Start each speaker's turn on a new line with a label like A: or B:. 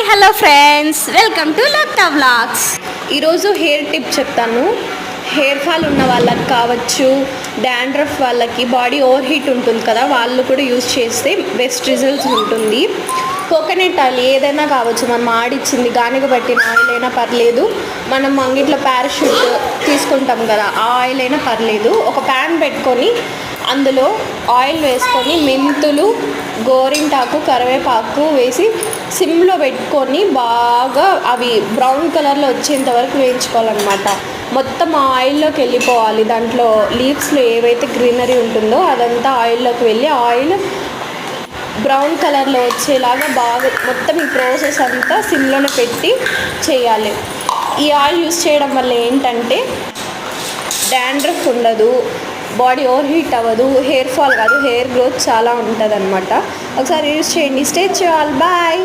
A: Hello friends, welcome to Latha vlogs.
B: ఈరోజు hair tip చెప్తాను. Hair fall ఉన్న వాళ్ళకి కావచ్చు, డాండ్రఫ్ వాళ్ళకి, బాడీ ఓవర్ హీట్ ఉంటుంది కదా, వాళ్ళు కూడా యూజ్ చేస్తే బెస్ట్ రిజల్ట్స్ ఉంటుంది. కోకోనట్ ఆయిల్ ఏదైనా కావచ్చు, మనం ఆడిచ్చింది గానిగ పట్టిన ఆయిల్ అయినా పర్లేదు, మనం అంగిట్లో పారాషూట్ తీసుకుంటాం కదా, ఆ ఆయిల్ అయినా పర్లేదు. ఒక ప్యాన్ పెట్టుకొని అందులో ఆయిల్ వేసుకొని మెంతులు, గోరింటాకు, కరివేపాకు వేసి సిమ్లో పెట్టుకొని బాగా అవి బ్రౌన్ కలర్లో వచ్చేంత వరకు వేయించుకోవాలన్నమాట. మొత్తం ఆయిల్లోకి వెళ్ళిపోవాలి. దాంట్లో లీవ్స్లో ఏవైతే గ్రీనరీ ఉంటుందో అదంతా ఆయిల్లోకి వెళ్ళి ఆయిల్ బ్రౌన్ కలర్లో వచ్చేలాగా బాగా మొత్తం ఈ ప్రాసెస్ అంతా సిమ్లోనే పెట్టి చేయాలి. ఈ ఆయిల్ యూస్ చేయడం వల్ల ఏంటంటే డాండ్రఫ్ ఉండదు, బాడీ ఓవర్ హీట్ అవ్వదు, హెయిర్ ఫాల్ కాదు, హెయిర్ గ్రోత్ చాలా ఉంటుంది అనమాట. ఒకసారి యూస్ చేయండి. Stay tuned. బాయ్.